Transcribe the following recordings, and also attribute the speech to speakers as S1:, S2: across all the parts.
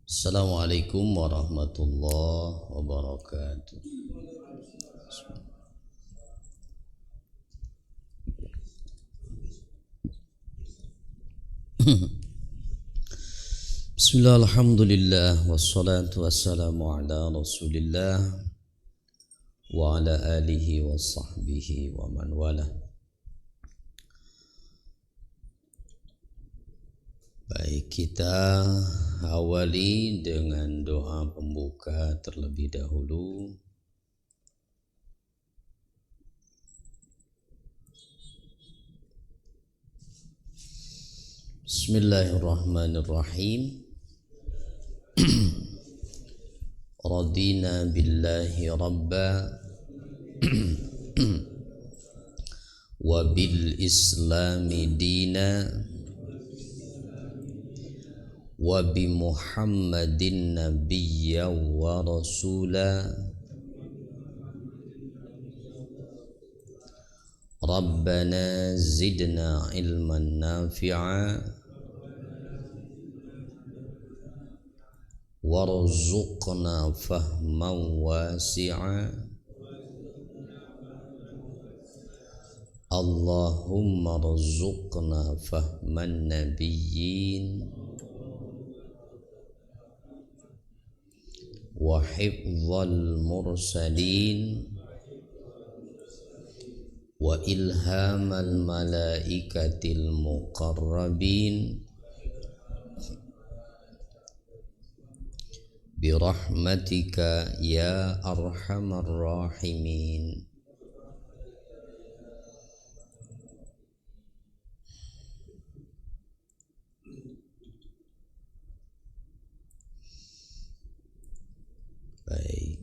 S1: Assalamualaikum warahmatullahi wabarakatuh. Bismillah, alhamdulillah, wassalatu wassalamu ala rasulillah wa ala alihi wa sahbihi wa man wala. Baik, kita awali dengan doa pembuka terlebih dahulu. Bismillahirrahmanirrahim. Radina billahi rabba wa bil islami dina wa bi muhammadin nabiyya wa rasula. Rabbana zidna ilman nafi'a warzuqna fahman wasi'a. Allahumma rzuqna fahman nabiyyin wa hifdzal mursalin wa ilhamal malaikatil muqarrabin birahmatika ya arhamar rahimin. Baik,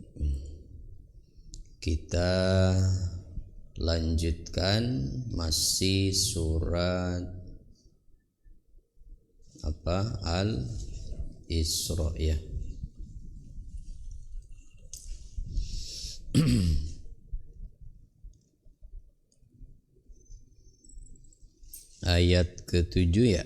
S1: kita lanjutkan masih surat Al-Isra ya. Ayat ke-7 ya.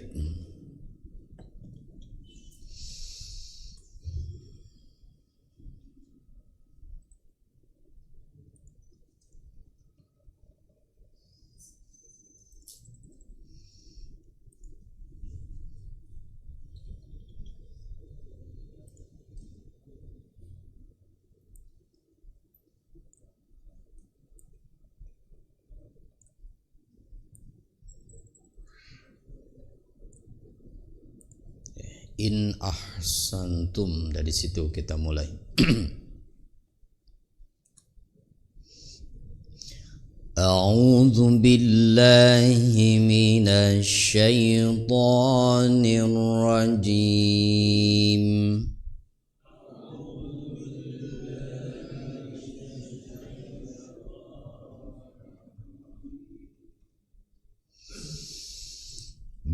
S1: In ahsantum, dari situ kita mulai. A'udzu billahi minasy syaithanir rajim.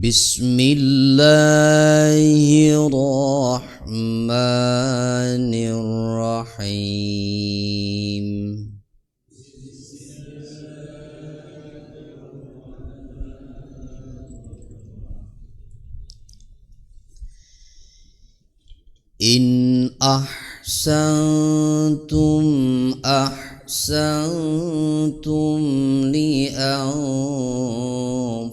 S1: Bismillahirrahmanirrahim. In ahsantum li anfusikum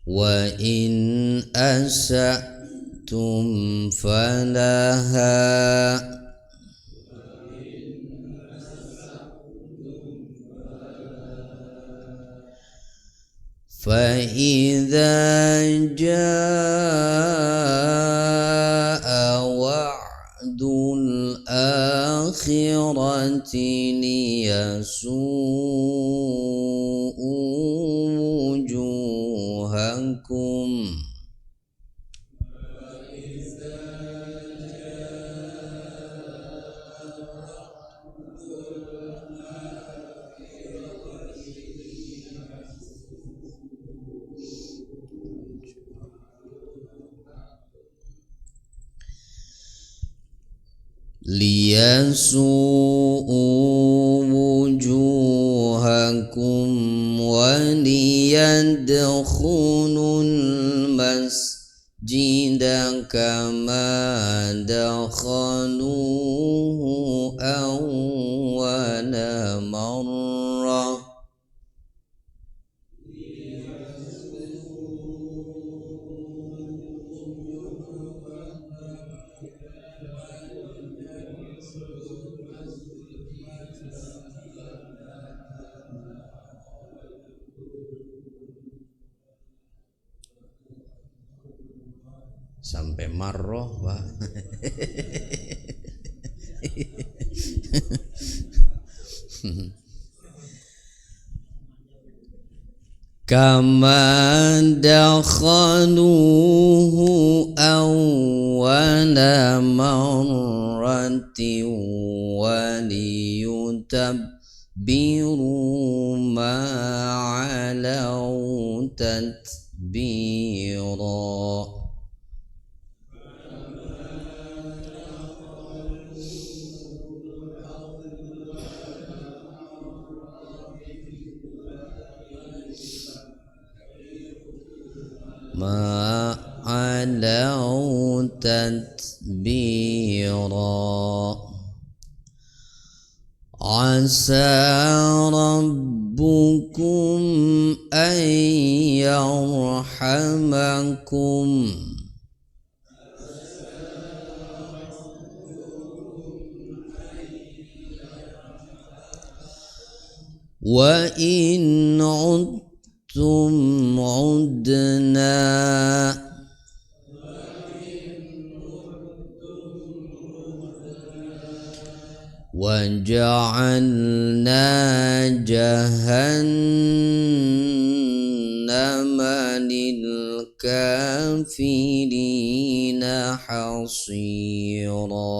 S1: wa in asa'tum falaha fa idza jaa wa'dul akhirati liyasu'u wujuhakum liyasu'u wujuhakum wa liyadkhulul masjida kama dakhaluhu awwala marrah sampai marroh Pak. Kama dakhaluhu awwala marrati wa liyutabbiru ma 'alaw tatbira. Ma 'alaw tatbira. Asa rabbukum an yarhamakum wa in 'udtum 'udna wa ja'alna jahannama lil kafirina hasira.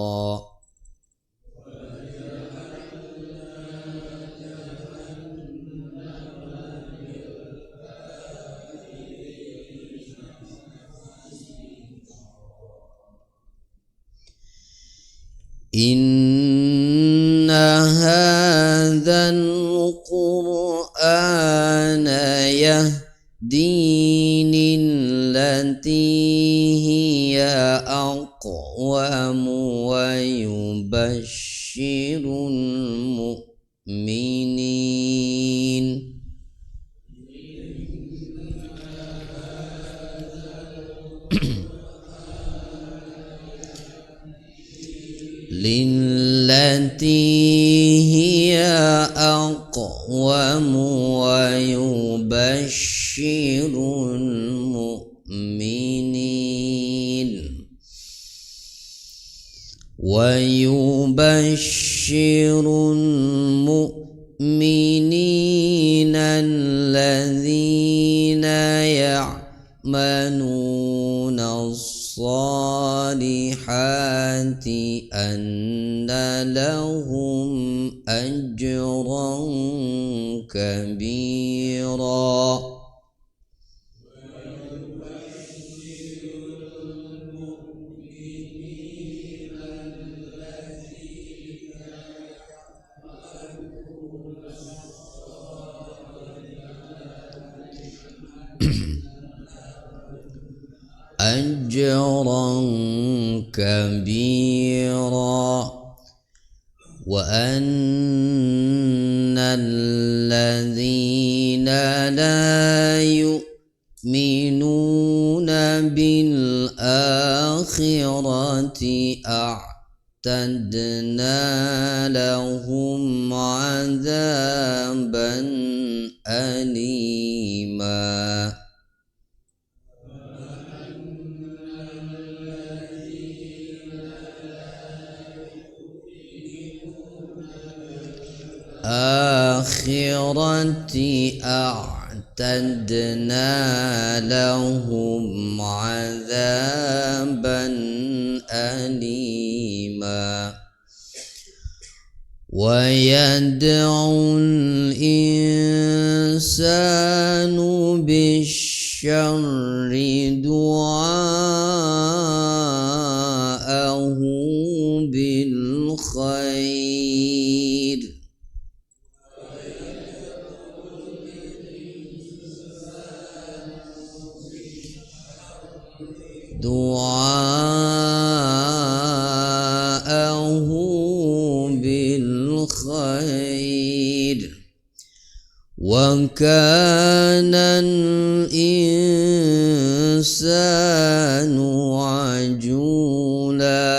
S1: Inna hadzal qur'ana yahdi lillati hiya aqwam wa yubashshirul mu'minin lillati hiya aqwam wa yubashshirul mu'minin wa yubashshirul mu'minina alladzina ya'maluna salihati anna lahum ajran kabira. Ajran kabira wa anna alladhina la yu'minuna bil akhirati a'tadna lahum 'adzaban alima. Akhirati a'tadna lahum 'adzaban alima wa yad'ul insanu bisyarri du'aahu bil بالخير دعاءه بالخير وكان الإنسان عجولا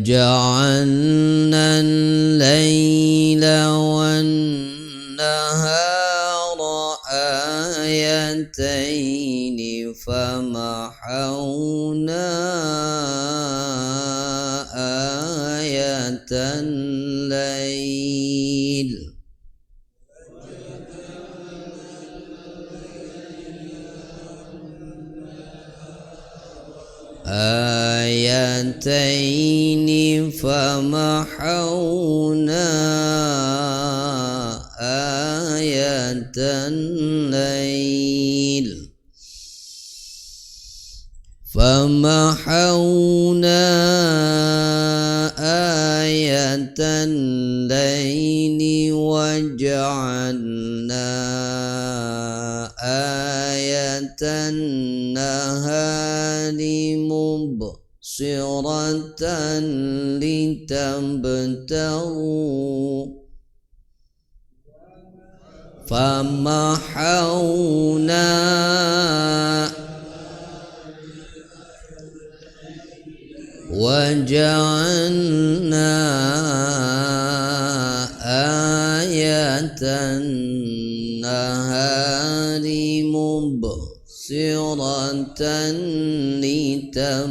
S1: وجعلنا الليل والنهار آيتين فمحونا آية الليل آيتين فمحونا آية الليل فمحونا آية الليل وجعلنا آية النهار مبصرة لتبتغوا فمحونا وجعلنا آية النهار مبصرة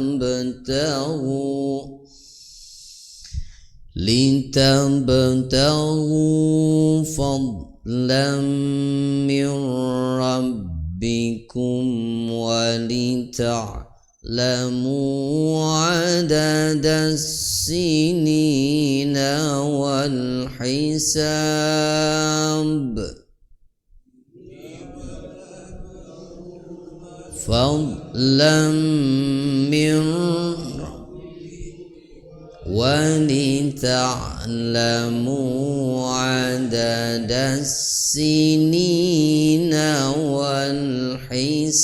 S1: لتبتغوا فضلا من ربكم ولتعلموا عدد السنين والحساب فضلا من ولتعلموا عدد السنين والحساب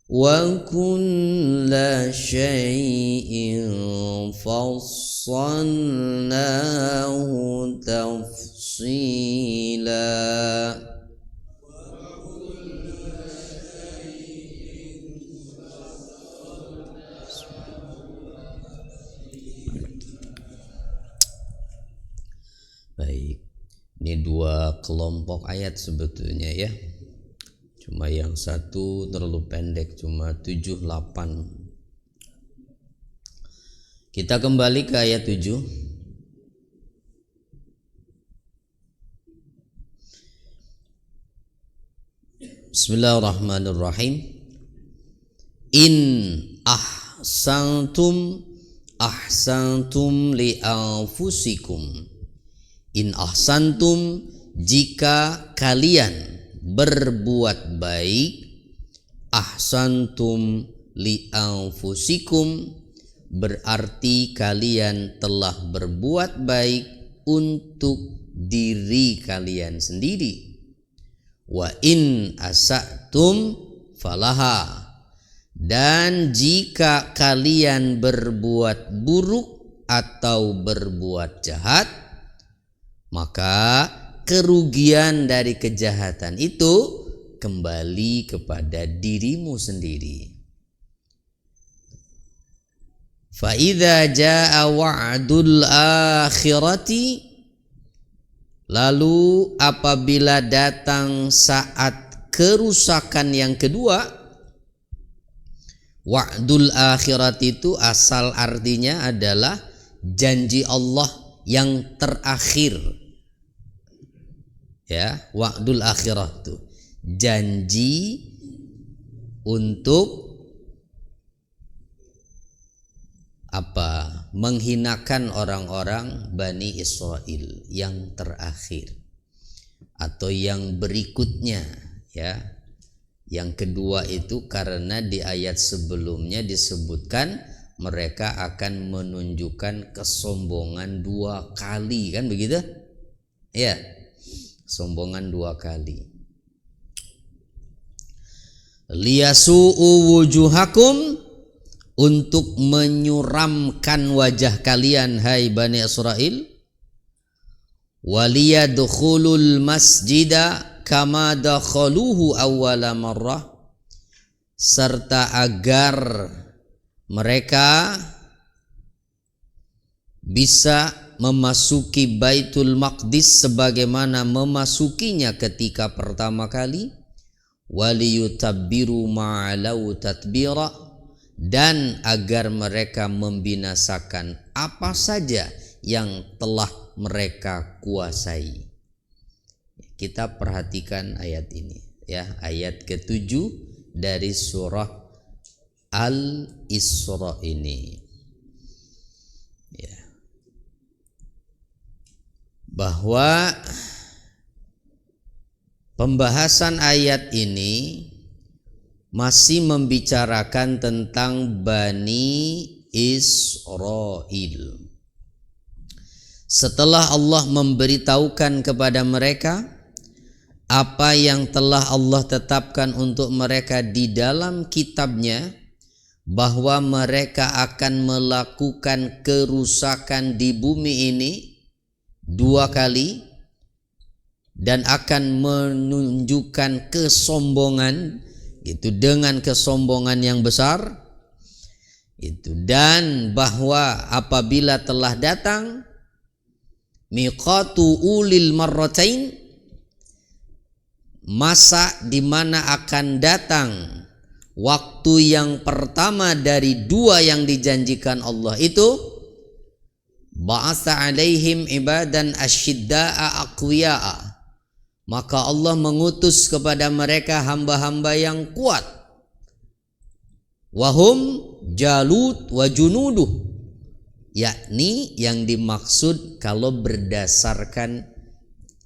S1: وكل شيء فصلناه تفصيلا. Baik, ini dua kelompok ayat sebetulnya ya. Cuma yang satu terlalu pendek, cuma 7-8. Kita kembali ke ayat 7. Bismillahirrahmanirrahim. In ahsantum li anfusikum. In ahsantum, jika kalian berbuat baik, ahsantum li anfusikum, berarti kalian telah berbuat baik untuk diri kalian sendiri. Wa in asatum falaha, dan jika kalian berbuat buruk atau berbuat jahat, maka kerugian dari kejahatan itu kembali kepada dirimu sendiri. Fa idza jaa wa'dul akhirati, lalu apabila datang saat kerusakan yang kedua. Wa'dul akhirat itu asal artinya adalah janji Allah yang terakhir. Ya, wa'dul akhirat itu janji untuk apa? Menghinakan orang-orang Bani Israel yang terakhir. atau yang berikutnya, ya. Yang kedua itu karena di ayat sebelumnya disebutkan mereka akan menunjukkan kesombongan 2 kali, kan begitu? Ya, sombongan 2 kali. Liyasu'u wujuhakum, untuk menyuramkan wajah kalian hai Bani Israel. Waliyadkhulul masjida kama dakhaluhu awwala marrah, serta agar mereka bisa memasuki Baitul Maqdis sebagaimana memasukinya ketika pertama kali. Waliyutabbiru ma'alau tatbira, dan agar mereka membinasakan apa saja yang telah mereka kuasai. Kita perhatikan ayat ini, ya, ayat ke-7 dari surah Al-Isra ini, ya, bahwa pembahasan ayat ini masih membicarakan tentang Bani Israel. Setelah Allah memberitahukan kepada mereka apa yang telah Allah tetapkan untuk mereka di dalam kitabnya, bahwa mereka akan melakukan kerusakan di bumi ini 2 kali dan akan menunjukkan kesombongan, itu dengan kesombongan yang besar itu, dan bahwa apabila telah datang miqatu ulil marratain, masa di mana akan datang waktu yang pertama dari 2 yang dijanjikan Allah itu, ba'atsa alaihim ibadan asyidda'a aqwiya'a, maka Allah mengutus kepada mereka hamba-hamba yang kuat. Wahum Jalut wa junuduh, yakni yang dimaksud kalau berdasarkan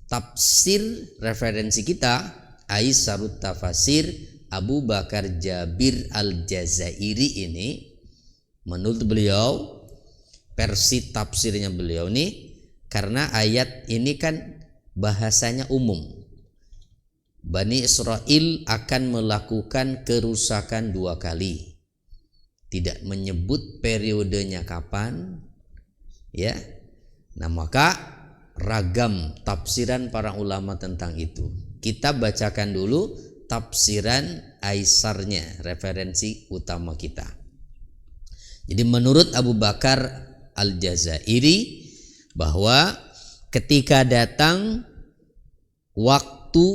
S1: tafsir referensi kita, Aisarut Tafasir Abu Bakar Jabir Al-Jazairi ini, menurut beliau, versi tafsirnya beliau ini, karena ayat ini kan bahasanya umum, Bani Israel akan melakukan kerusakan 2 kali, tidak menyebut periodenya kapan, ya. Nah, maka ragam tafsiran para ulama tentang itu. Kita bacakan dulu tafsiran Aisarnya, referensi utama kita. Jadi menurut Abu Bakar Al-Jazairi, bahwa ketika datang waktu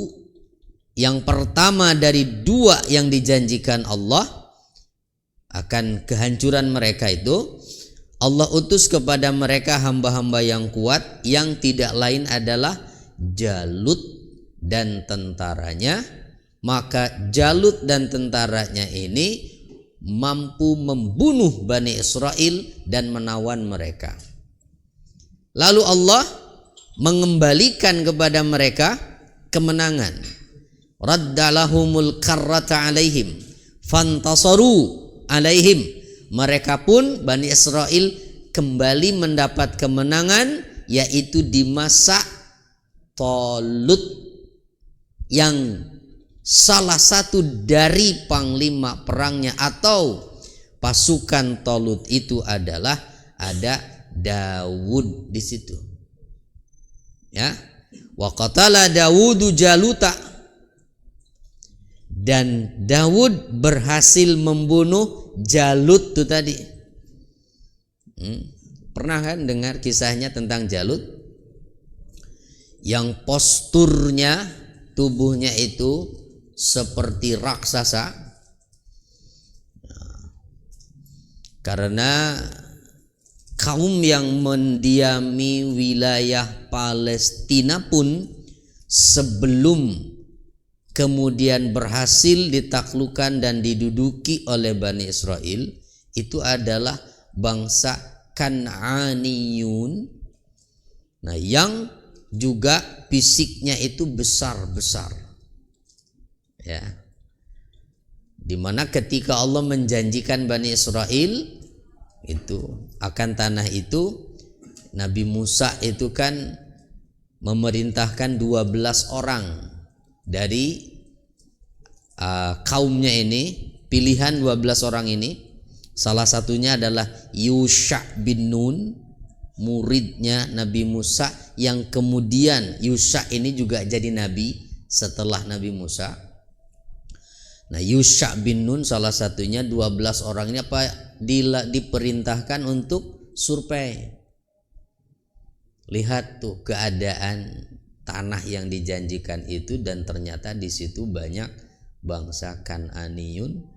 S1: yang pertama dari 2 yang dijanjikan Allah akan kehancuran mereka itu, Allah utus kepada mereka hamba-hamba yang kuat, yang tidak lain adalah Jalut dan tentaranya. Maka Jalut dan tentaranya ini mampu membunuh Bani Israel dan menawan mereka. Lalu Allah mengembalikan kepada mereka kemenangan. Raddalahumul karrata alaihim fantasaru alaihim. Mereka pun, Bani Israel, kembali mendapat kemenangan, yaitu di masa Talut, yang salah satu dari panglima perangnya atau pasukan Talut itu adalah ada Daud di situ, ya. Wa qatala Dawudu Jaluta, dan Daud berhasil membunuh Jalut itu tadi. Pernah kan dengar kisahnya tentang Jalut? Yang posturnya, tubuhnya itu seperti raksasa. Karena kaum yang mendiami wilayah Palestina pun sebelum kemudian berhasil ditaklukkan dan diduduki oleh Bani Israel, itu adalah bangsa Kan'aniyun. Nah, yang juga fisiknya itu besar-besar. Ya. Dimana ketika Allah menjanjikan Bani Israel itu akan tanah itu, Nabi Musa itu kan memerintahkan 12 orang dari kaumnya ini, pilihan 12 orang ini. Salah satunya adalah Yusha bin Nun, muridnya Nabi Musa, yang kemudian Yusha ini juga jadi nabi setelah Nabi Musa. Nah, Yusha bin Nun salah satunya, 12 orang ini diperintahkan untuk survei. Lihat tuh keadaan tanah yang dijanjikan itu, dan ternyata di situ banyak bangsa Kan'aniyun.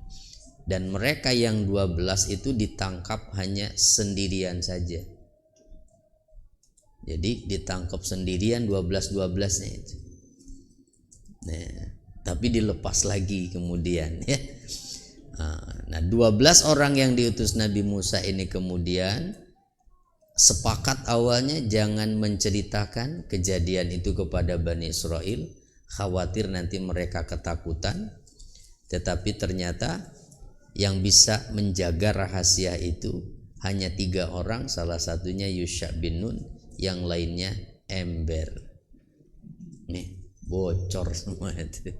S1: Dan mereka yang 12 itu ditangkap hanya sendirian saja. Jadi ditangkap sendirian 12-12-nya itu. Nah, tapi dilepas lagi kemudian ya. Nah, 12 orang yang diutus Nabi Musa ini kemudian sepakat awalnya jangan menceritakan kejadian itu kepada Bani Israel, khawatir nanti mereka ketakutan. Tetapi ternyata yang bisa menjaga rahasia itu hanya 3 orang, salah satunya Yusha bin Nun, yang lainnya ember. Nih, bocor semua itu.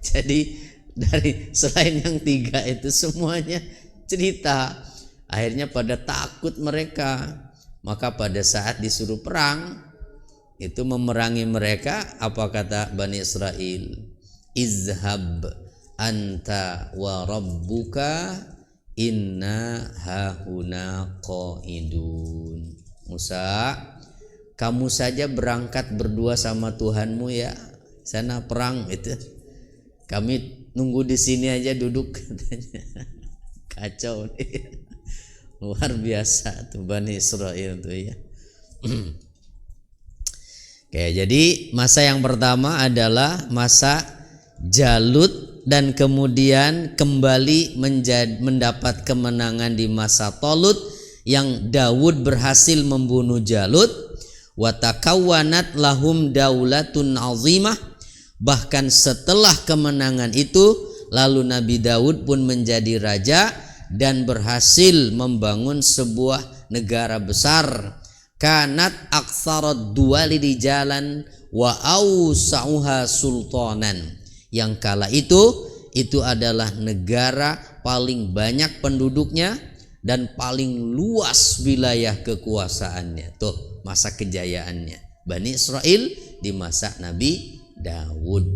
S1: Jadi dari selain yang 3 itu semuanya cerita. Akhirnya pada takut mereka. Maka pada saat disuruh perang itu memerangi mereka, apa kata Bani Israel? Izhab anta wa rabbuka inna hahuna qaidun. Musa, kamu saja berangkat berdua sama Tuhanmu ya, sana perang itu. Kami nunggu di sini aja duduk katanya. Kacau nih. Luar biasa tuh Bani Israel tuh ya. Oke, jadi masa yang pertama adalah masa Jalut, dan kemudian kembali mendapat kemenangan di masa Talut, yang Daud berhasil membunuh Jalut. Wa takawwanat lahum daulatun azimah. Bahkan setelah kemenangan itu, lalu Nabi Daud pun menjadi raja dan berhasil membangun sebuah negara besar. Kanat aktsarad duwali rijalan wa awsa'uha sultanan. Yang kala itu adalah negara paling banyak penduduknya dan paling luas wilayah kekuasaannya. Tuh masa kejayaannya Bani Israel di masa Nabi Daud.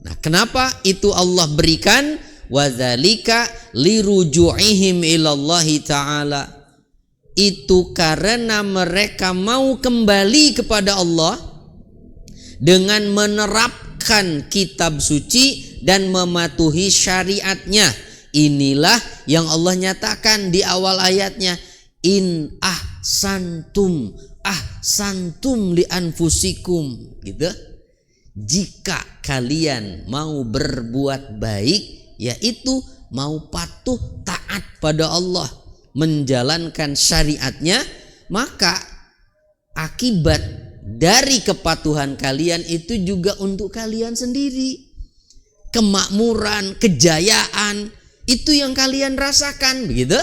S1: Nah, kenapa itu Allah berikan? Wadzalika liruju'ihim ilallahi ta'ala. Itu karena mereka mau kembali kepada Allah dengan menerapkan kitab suci dan mematuhi syariatnya. Inilah yang Allah nyatakan di awal ayatnya, in ahsantum li anfusikum, gitu. Jika kalian mau berbuat baik, yaitu mau patuh taat pada Allah, menjalankan syariatnya, maka akibat dari kepatuhan kalian itu juga untuk kalian sendiri. Kemakmuran, kejayaan, itu yang kalian rasakan, begitu.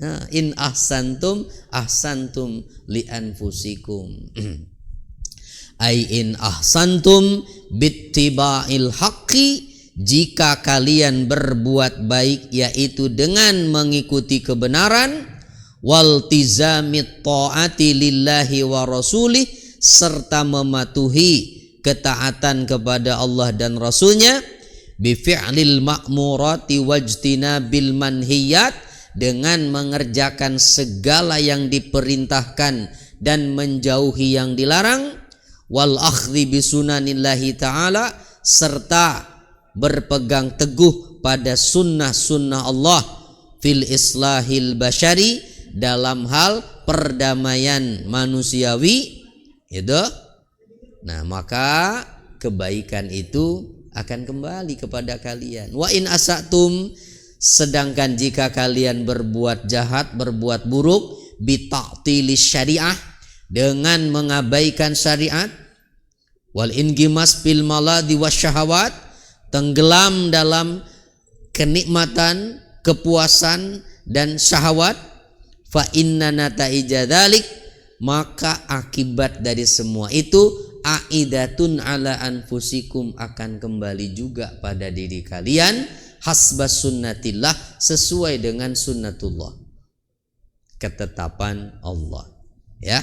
S1: Nah, in ahsantum li anfusikum. Ai in ahsantum bittiba'il haqqi, jika kalian berbuat baik yaitu dengan mengikuti kebenaran, waltizamit ta'ati lillahi wa rasulih, serta mematuhi ketaatan kepada Allah dan Rasulnya, bifi'lil ma'murati wajtinabil manhiyat, dengan mengerjakan segala yang diperintahkan dan menjauhi yang dilarang, wal akhdhi bisunanillahi ta'ala, serta berpegang teguh pada sunnah-sunnah Allah, fil islahil basyari, dalam hal perdamaian manusiawi, itu. Nah, maka kebaikan itu akan kembali kepada kalian. Wa in asatum, sedangkan jika kalian berbuat jahat, berbuat buruk, bita'tilis syariah, dengan mengabaikan syariat, wal ingimas fil maladi wasyahawat, tenggelam dalam kenikmatan, kepuasan dan syahwat, fa inna nataija dzalik, maka akibat dari semua itu aidatun ala anfusikum, akan kembali juga pada diri kalian, hasbas sunnatillah, sesuai dengan sunnatullah, ketetapan Allah. Ya,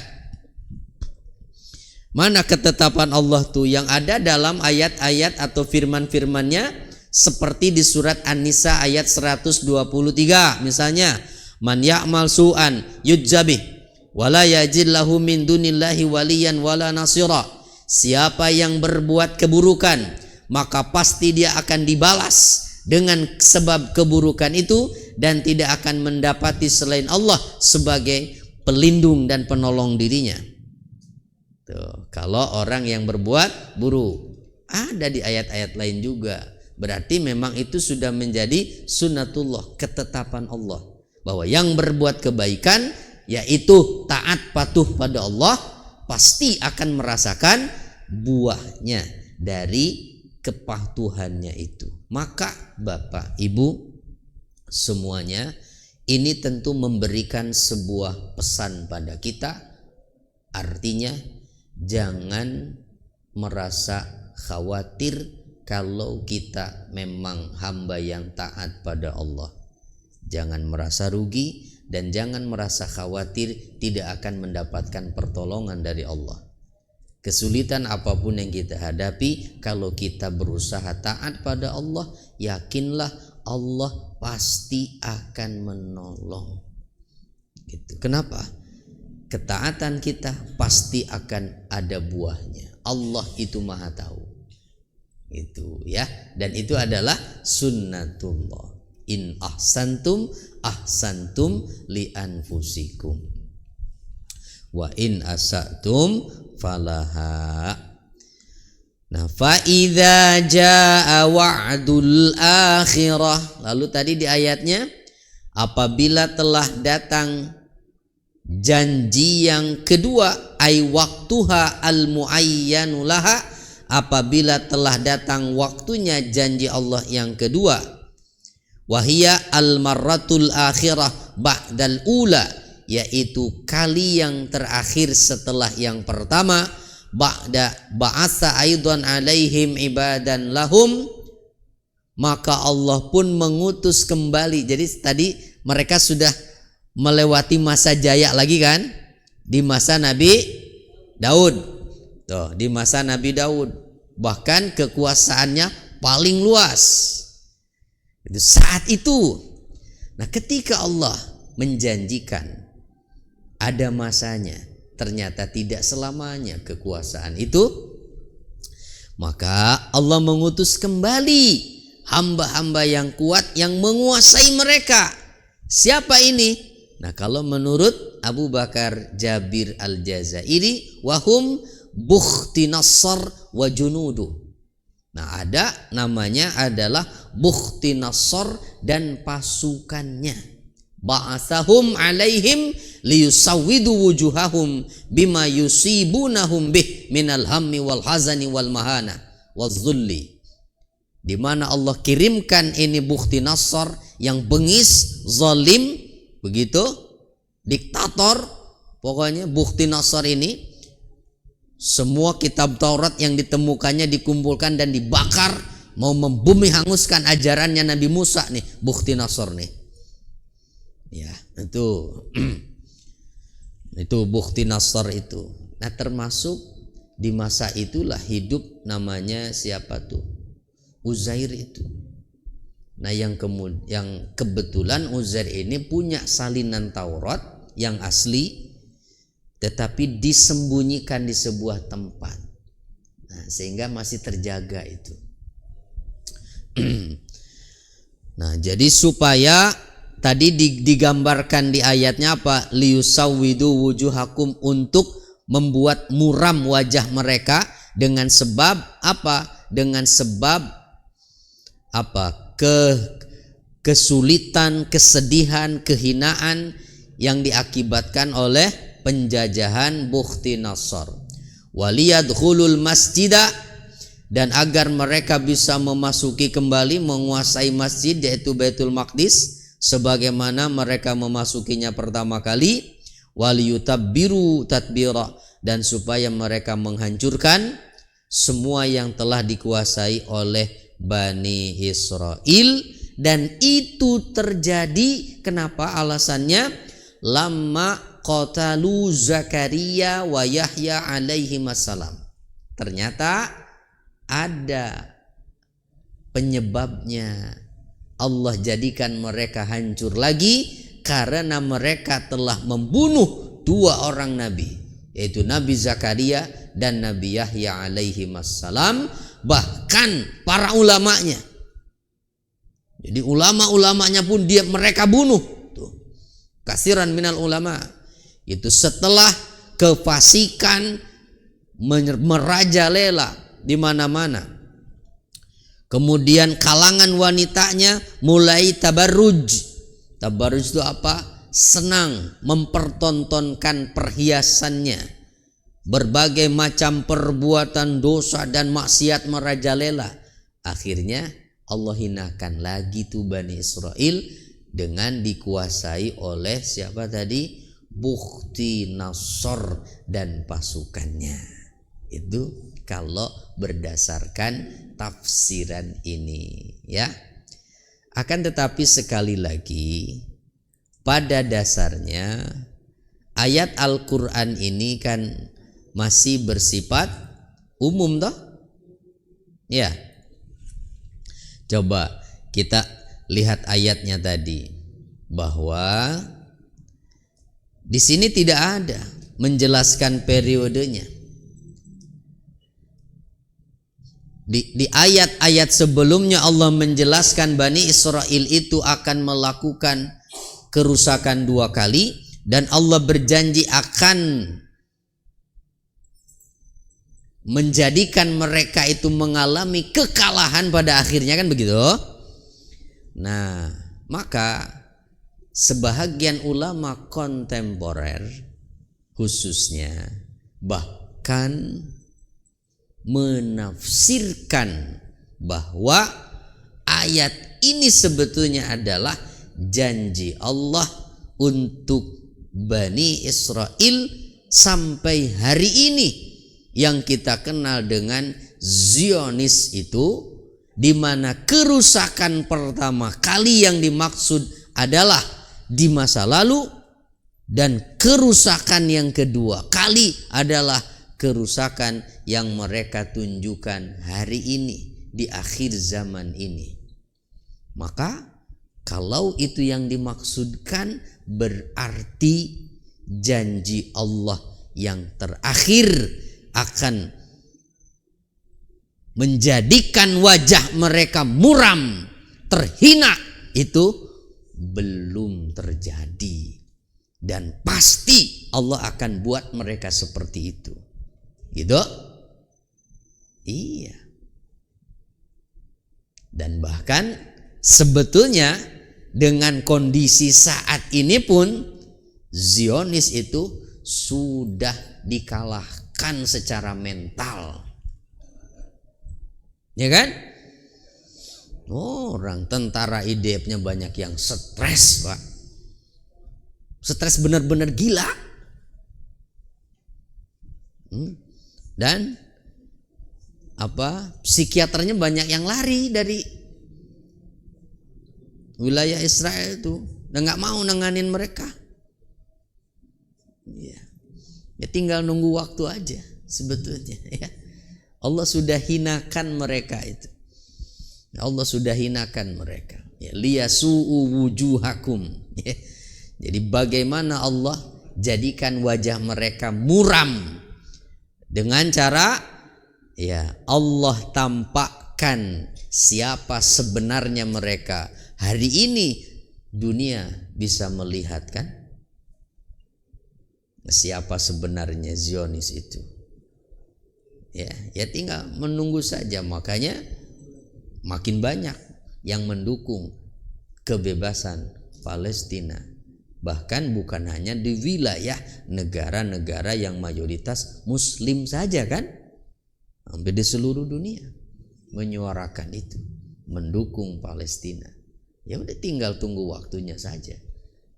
S1: mana ketetapan Allah tuh? Yang ada dalam ayat-ayat atau firman-firmannya, seperti di surat An-Nisa ayat 123 misalnya, man ya'mal su'an yujzabih wala yajid lahu min dunillahi waliyan wala nasira, siapa yang berbuat keburukan maka pasti dia akan dibalas dengan sebab keburukan itu, dan tidak akan mendapati selain Allah sebagai pelindung dan penolong dirinya. Tuh, kalau orang yang berbuat buruk, ada di ayat-ayat lain juga. Berarti memang itu sudah menjadi sunnatullah, ketetapan Allah, bahwa yang berbuat kebaikan, yaitu taat patuh pada Allah, pasti akan merasakan buahnya dari kepatuhannya itu. Maka Bapak Ibu semuanya, ini tentu memberikan sebuah pesan pada kita. Artinya jangan merasa khawatir kalau kita memang hamba yang taat pada Allah. Jangan merasa rugi dan jangan merasa khawatir tidak akan mendapatkan pertolongan dari Allah. Kesulitan apapun yang kita hadapi, kalau kita berusaha taat pada Allah, yakinlah Allah pasti akan menolong. Gitu. Kenapa? Ketaatan kita pasti akan ada buahnya. Allah itu Maha tahu. Itu ya, dan itu adalah sunnatullah. In ahsantum ahsantum li anfusikum wa in asatum falaha. Nah, fa idza jaa wa'dul akhirah, lalu tadi di ayatnya, apabila telah datang janji yang kedua, ay waktuha al muayyanu laha, apabila telah datang waktunya janji Allah yang kedua, wahia al marratul akhirah ba'dal ula, yaitu kali yang terakhir setelah yang pertama, ba'da ba'atsa aidan alaihim ibadan lahum, maka Allah pun mengutus kembali. Jadi tadi mereka sudah melewati masa jaya lagi kan, di masa Nabi Daud. Tuh, di masa Nabi Daud bahkan kekuasaannya paling luas. Itu saat itu. Nah, ketika Allah menjanjikan ada masanya, ternyata tidak selamanya kekuasaan itu, maka Allah mengutus kembali hamba-hamba yang kuat yang menguasai mereka. Siapa ini? Nah, kalau menurut Abu Bakar Jabir Al-Jazairi, wahum Bukhti Nassar wa junudu. Nah, ada namanya adalah Bukhti Nassar dan pasukannya. Ba'athahum alaihim liyusawwidu wujuhahum bima yusibunahum bih minal hammi wal hazani wal mahana wal zulli. Di mana Allah kirimkan ini Bukhti Nassar yang bengis, zalim, begitu, diktator. Pokoknya Bukhti Nassar ini, semua kitab Taurat yang ditemukannya dikumpulkan dan dibakar, mau membumi hanguskan ajarannya Nabi Musa nih, Bukhti Nassar nih. Ya, itu Bukhti Nassar itu. Nah, termasuk di masa itulah hidup namanya siapa tuh? Uzair itu. Nah, yang kebetulan Uzair ini punya salinan Taurat yang asli, tetapi disembunyikan di sebuah tempat. Nah, sehingga masih terjaga itu. Nah, jadi supaya tadi digambarkan di ayatnya apa? Liyusawwidu wujuhakum, untuk membuat muram wajah mereka dengan sebab apa? Dengan sebab apa? Kesulitan, kesedihan, kehinaan yang diakibatkan oleh penjajahan Bukhti Nasr. Waliyadkhulul masjidah, dan agar mereka bisa memasuki kembali, menguasai masjid yaitu Baitul Maqdis sebagaimana mereka memasukinya pertama kali. Waliyutabbiru tadbira, dan supaya mereka menghancurkan semua yang telah dikuasai oleh Bani Israel. Dan itu terjadi, kenapa? Alasannya lama qatalu Zakaria wa Yahya alaihi wassalam. Ternyata ada penyebabnya. Allah jadikan mereka hancur lagi karena mereka telah membunuh dua orang nabi, yaitu Nabi Zakaria dan Nabi Yahya alaihi wassalam, bahkan para ulamanya. Jadi ulama-ulamanya pun mereka bunuh. Tuh. Kasiran minal ulama. Itu setelah kefasikan merajalela di mana-mana. Kemudian kalangan wanitanya mulai tabarruj. Tabarruj itu apa? Senang mempertontonkan perhiasannya. Berbagai macam perbuatan dosa dan maksiat merajalela. Akhirnya Allah hinakan lagi tuh Bani Israel dengan dikuasai oleh siapa tadi? Bukhti Nasr dan pasukannya. Itu kalau berdasarkan tafsiran ini, ya. Akan tetapi sekali lagi, pada dasarnya ayat Al-Quran ini kan masih bersifat umum toh? Ya. Coba kita lihat ayatnya tadi, bahwa di sini tidak ada menjelaskan periodenya. Di ayat-ayat sebelumnya Allah menjelaskan Bani Israel itu akan melakukan kerusakan 2 kali, dan Allah berjanji akan menjadikan mereka itu mengalami kekalahan pada akhirnya, kan begitu. Nah, maka sebahagian ulama kontemporer khususnya bahkan menafsirkan bahwa ayat ini sebetulnya adalah janji Allah untuk Bani Israel sampai hari ini yang kita kenal dengan Zionis itu, di mana kerusakan pertama kali yang dimaksud adalah di masa lalu, dan kerusakan yang kedua kali adalah kerusakan yang mereka tunjukkan hari ini di akhir zaman ini. Maka kalau itu yang dimaksudkan, berarti janji Allah yang terakhir akan menjadikan wajah mereka muram, terhina, itu belum terjadi, dan pasti Allah akan buat mereka seperti itu. Gitu? Iya. Dan bahkan sebetulnya dengan kondisi saat ini pun Zionis itu sudah dikalahkan secara mental. Ya kan? Orang tentara IDF-nya banyak yang stres, Pak. Stres benar-benar gila. Dan psikiaternya banyak yang lari dari wilayah Israel itu, dan nggak mau nanganin mereka. Ya tinggal nunggu waktu aja sebetulnya, ya. Allah sudah hinakan mereka itu. Allah sudah hinakan mereka. Ya, liyasu'u wujuhakum. Ya. Jadi bagaimana Allah jadikan wajah mereka muram dengan cara, ya, Allah tampakkan siapa sebenarnya mereka. Hari ini dunia bisa melihat, kan, siapa sebenarnya Zionis itu. Ya tinggal menunggu saja. Makanya makin banyak yang mendukung kebebasan Palestina Bahkan bukan hanya di wilayah negara-negara yang mayoritas muslim saja kan, hampir di seluruh dunia menyuarakan itu, mendukung Palestina. Ya udah tinggal tunggu waktunya saja.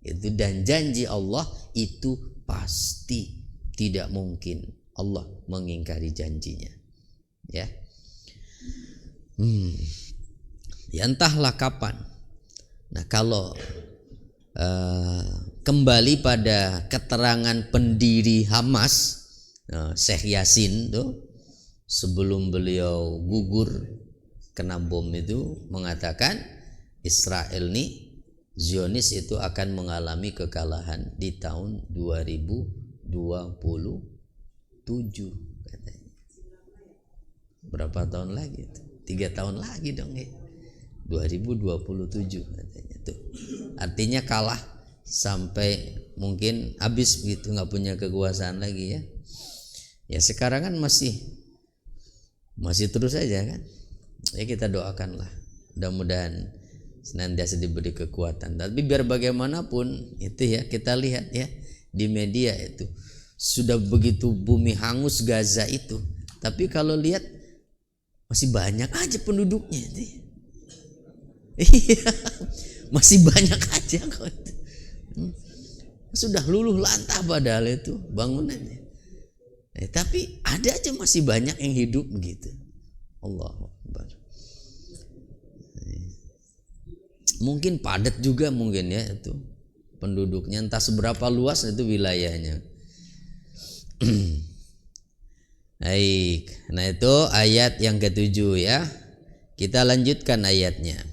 S1: Itu, dan janji Allah itu pasti, tidak mungkin Allah mengingkari janjinya. Ya. Ya entahlah kapan. Nah, kalau kembali pada keterangan pendiri Hamas, Syekh Yasin tuh, sebelum beliau gugur kena bom itu, mengatakan Israel nih, Zionis itu akan mengalami kekalahan di tahun 2027 katanya. Berapa tahun lagi? 3 tahun lagi dong ya. 2027 katanya tuh. Artinya kalah sampai mungkin habis begitu, nggak punya kekuasaan lagi ya. Ya sekarang kan masih terus saja kan. Ya kita doakanlah, mudah-mudahan senantiasa diberi kekuatan. Tapi biar bagaimanapun itu ya, kita lihat ya di media itu sudah begitu bumi hangus Gaza itu, tapi kalau lihat masih banyak aja penduduknya itu. Iya, masih banyak aja kok. Sudah luluh lantah padahal itu bangunannya. Tapi ada aja masih banyak yang hidup begitu. Allahu Akbar. Mungkin padat juga mungkin ya itu penduduknya, entah seberapa luas itu wilayahnya. Baik, nah itu ayat yang ke-7 ya. Kita lanjutkan ayatnya.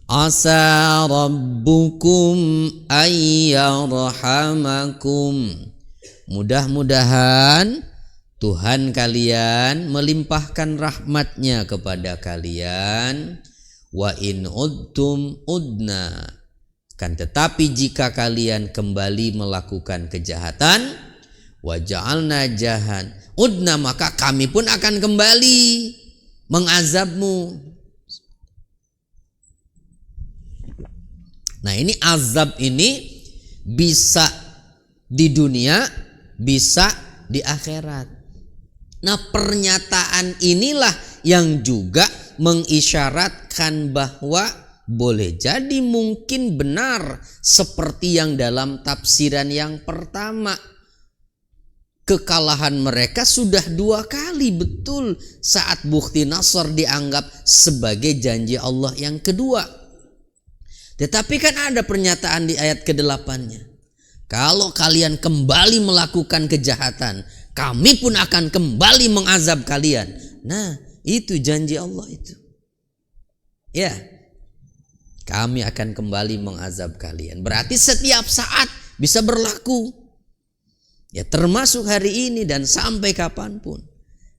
S1: Asa rabbukum ayyarhamakum. Mudah-mudahan Tuhan kalian melimpahkan rahmatnya kepada kalian. Wa in udtum udna. Kan tetapi jika kalian kembali melakukan kejahatan, wa ja'alna jahan udna, maka kami pun akan kembali mengazabmu. Nah, ini azab ini bisa di dunia, bisa di akhirat. Nah, pernyataan inilah yang juga mengisyaratkan bahwa boleh jadi mungkin benar seperti yang dalam tafsiran yang pertama. Kekalahan mereka sudah 2 kali betul saat bukti Nasr dianggap sebagai janji Allah yang kedua. Tetapi kan ada pernyataan di ayat ke-8-nya. Kalau kalian kembali melakukan kejahatan, kami pun akan kembali mengazab kalian. Nah, itu janji Allah itu. Ya, kami akan kembali mengazab kalian. Berarti setiap saat bisa berlaku. Ya, termasuk hari ini dan sampai kapanpun.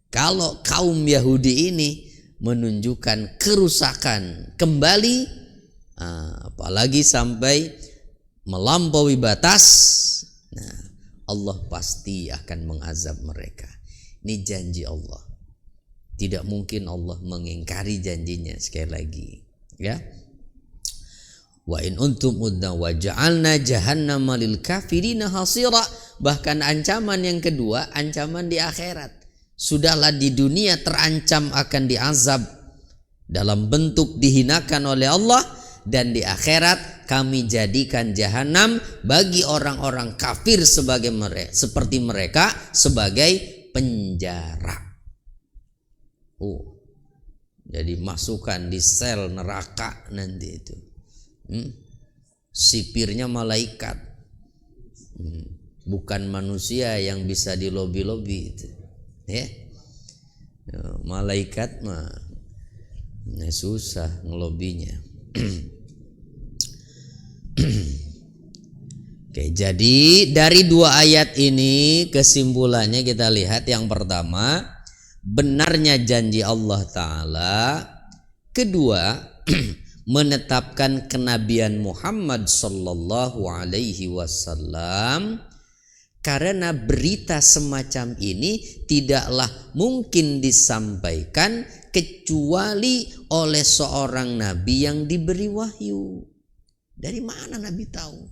S1: Kalau kaum Yahudi ini menunjukkan kerusakan kembali, apalagi sampai melampaui batas, nah Allah pasti akan mengazab mereka. Ini janji Allah. Tidak mungkin Allah mengingkari janjinya. Sekali lagi ya. Wa in untum udna wa ja'alna jahannama lil kafirina hasira. Bahkan ancaman yang kedua, ancaman di akhirat. Sudahlah di dunia terancam akan diazab dalam bentuk dihinakan oleh Allah, dan di akhirat kami jadikan jahanam bagi orang-orang kafir seperti mereka sebagai penjara. Jadi masukkan di sel neraka nanti itu. Sipirnya malaikat, bukan manusia yang bisa dilobi-lobi itu. Ya, malaikat mah susah ngelobinya. Oke, jadi dari 2 ayat ini kesimpulannya kita lihat, yang pertama benarnya janji Allah Ta'ala, kedua menetapkan kenabian Muhammad Sallallahu Alaihi Wasallam, karena berita semacam ini tidaklah mungkin disampaikan kecuali oleh seorang nabi yang diberi wahyu. Dari mana Nabi tahu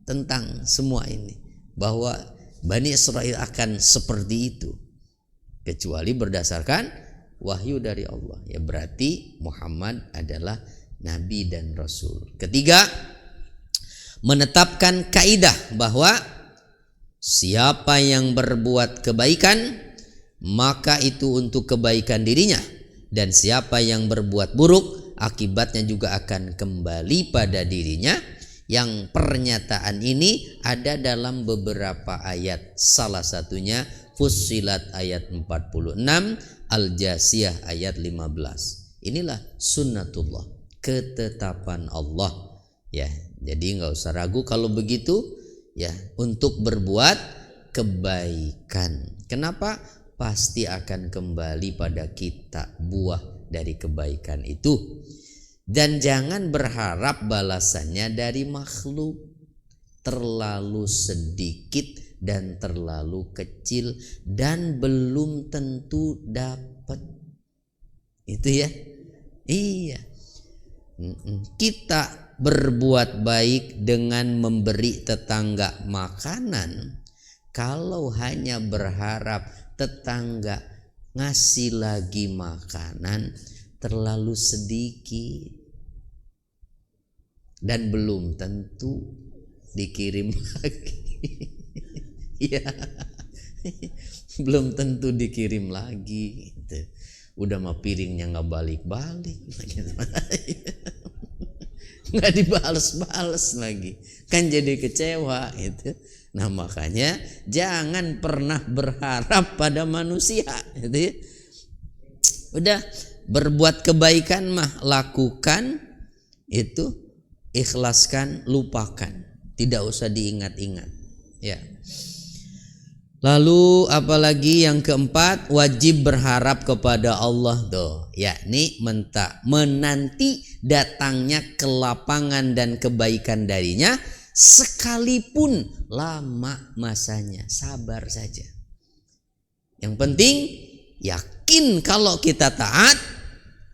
S1: tentang semua ini? Bahwa Bani Israel akan seperti itu. Kecuali berdasarkan wahyu dari Allah. Ya berarti Muhammad adalah Nabi dan Rasul. Ketiga, menetapkan kaidah bahwa siapa yang berbuat kebaikan maka itu untuk kebaikan dirinya, dan siapa yang berbuat buruk akibatnya juga akan kembali pada dirinya. Yang pernyataan ini ada dalam beberapa ayat, salah satunya Fussilat ayat 46, Al-Jasiyah ayat 15. Inilah sunnatullah, ketetapan Allah. Ya, jadi nggak usah ragu kalau begitu ya untuk berbuat kebaikan. Kenapa? Pasti akan kembali pada kita buah dari kebaikan itu. Dan jangan berharap balasannya dari makhluk, terlalu sedikit dan terlalu kecil dan belum tentu dapat. Itu ya. Iya. Kita berbuat baik dengan memberi tetangga makanan, kalau hanya berharap tetangga ngasih lagi makanan, terlalu sedikit dan belum tentu dikirim lagi. Ya, belum tentu dikirim lagi. Udah mah piringnya nggak balik-balik, nggak dibales-bales lagi, kan jadi kecewa itu. Nah makanya jangan pernah berharap pada manusia, gitu ya. Udah berbuat kebaikan mah lakukan itu, ikhlaskan, lupakan, tidak usah diingat-ingat. Ya. Lalu apalagi yang keempat, wajib berharap kepada Allah tuh, yakni menanti datangnya kelapangan dan kebaikan darinya, sekalipun lama masanya, sabar saja. Yang penting yakin kalau kita taat,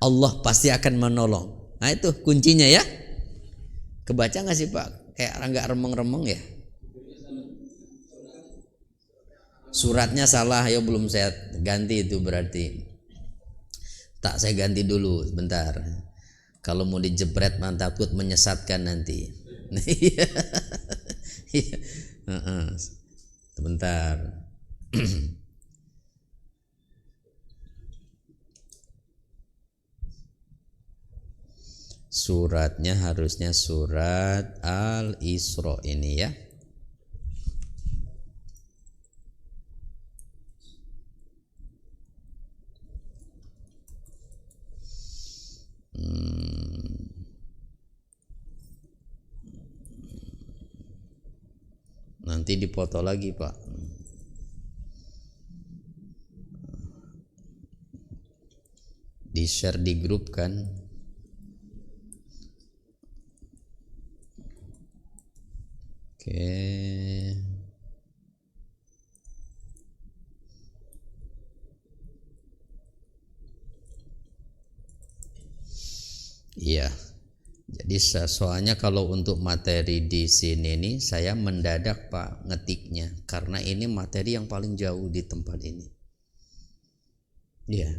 S1: Allah pasti akan menolong. Nah itu kuncinya ya. Kebaca gak sih Pak? Kayak nggak remeng-remeng ya. Suratnya salah ya, belum saya ganti itu berarti. Tak, saya ganti dulu sebentar. Kalau mau dijebret man takut menyesatkan nanti. Sebentar. Suratnya harusnya surat Al-Isra ini ya. Nanti dipoto lagi Pak. Di share di grup kan. Oke. Iya. Jadi soalnya kalau untuk materi di sini nih saya mendadak Pak ngetiknya, karena ini materi yang paling jauh di tempat ini. Iya.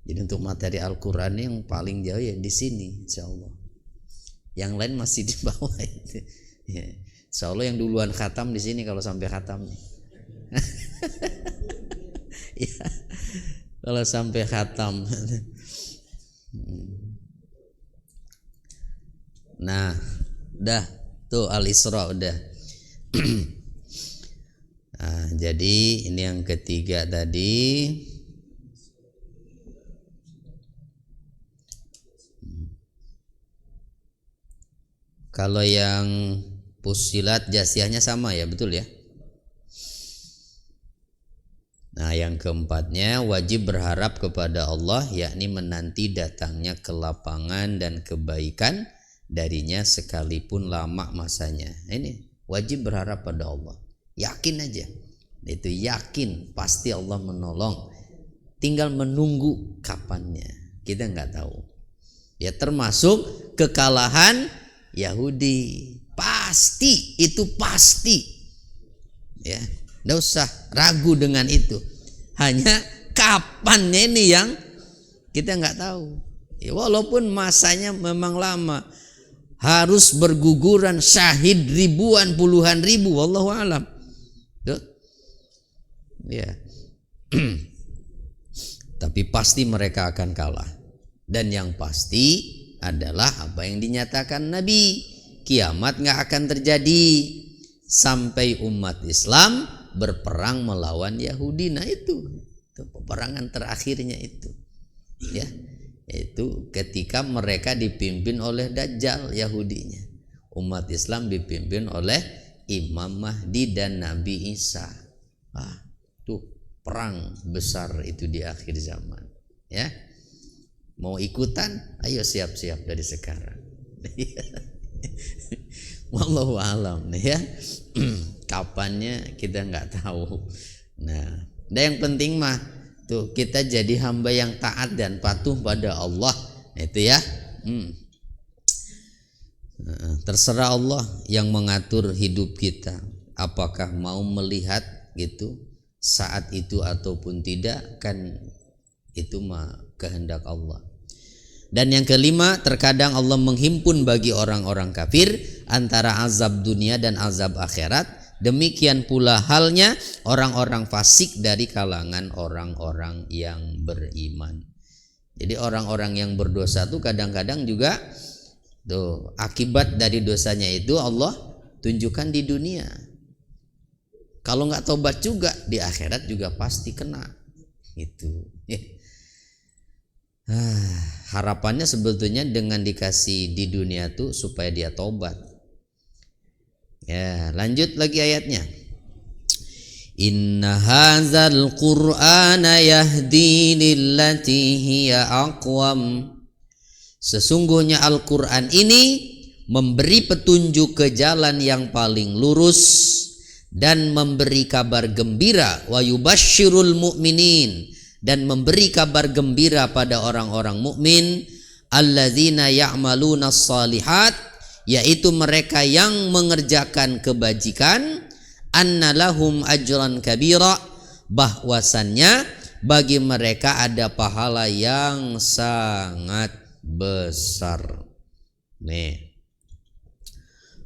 S1: Jadi untuk materi Al-Qur'an yang paling jauh ya di sini insyaallah. Yang lain masih di bawah itu. Ya. Insyaallah yang duluan khatam di sini kalau sampai khatam nih. Ya. Kalau sampai khatam. Nah, udah tuh Al-Isra udah. Nah, jadi ini yang ketiga tadi. Kalau yang Fussilat Jasiyahnya sama ya, betul ya? Nah, yang keempatnya wajib berharap kepada Allah, yakni menanti datangnya kelapangan dan kebaikan darinya sekalipun lama masanya. Ini wajib berharap pada Allah, yakin aja, itu yakin pasti Allah menolong, tinggal menunggu kapannya, kita nggak tahu ya. Termasuk kekalahan Yahudi. Pasti, itu pasti. Ya, enggak usah ragu dengan itu. Hanya kapannya ini yang kita nggak tahu. Ya, walaupun masanya memang lama, harus berguguran syahid ribuan puluhan ribu, wallahu alam. Tuh. Ya. Tapi pasti mereka akan kalah. Dan yang pasti adalah apa yang dinyatakan Nabi, kiamat nggak akan terjadi sampai umat Islam berperang melawan Yahudi. Nah itu peperangan terakhirnya itu, ya, itu ketika mereka dipimpin oleh Dajjal Yahudinya, umat Islam dipimpin oleh Imam Mahdi dan Nabi Isa. Tuh perang besar itu di akhir zaman, ya. Mau ikutan? Ayo siap-siap dari sekarang. Wallahu alam, ya. Kapannya kita nggak tahu. Nah, yang penting mah tuh kita jadi hamba yang taat dan patuh pada Allah. Itu ya. Terserah Allah yang mengatur hidup kita. Apakah mau melihat gitu saat itu ataupun tidak, kan itu mah kehendak Allah. Dan yang kelima, terkadang Allah menghimpun bagi orang-orang kafir antara azab dunia dan azab akhirat. Demikian pula halnya orang-orang fasik dari kalangan orang-orang yang beriman. Jadi orang-orang yang berdosa tuh kadang-kadang juga tuh akibat dari dosanya itu Allah tunjukkan di dunia. Kalau nggak tobat juga di akhirat juga pasti kena. Itu. Harapannya sebetulnya dengan dikasih di dunia tuh supaya dia tobat. Ya, lanjut lagi ayatnya. Inna hadzal qur'ana yahdi lillati hiya aqwam. Sesungguhnya Al-Qur'an ini memberi petunjuk ke jalan yang paling lurus dan memberi kabar gembira, wa yubasyirul mu'minin, dan memberi kabar gembira pada orang-orang mukmin, alladzina ya'maluna shalihat, yaitu mereka yang mengerjakan kebajikan, annalahum ajran kabira, bahwasannya bagi mereka ada pahala yang sangat besar. Nih,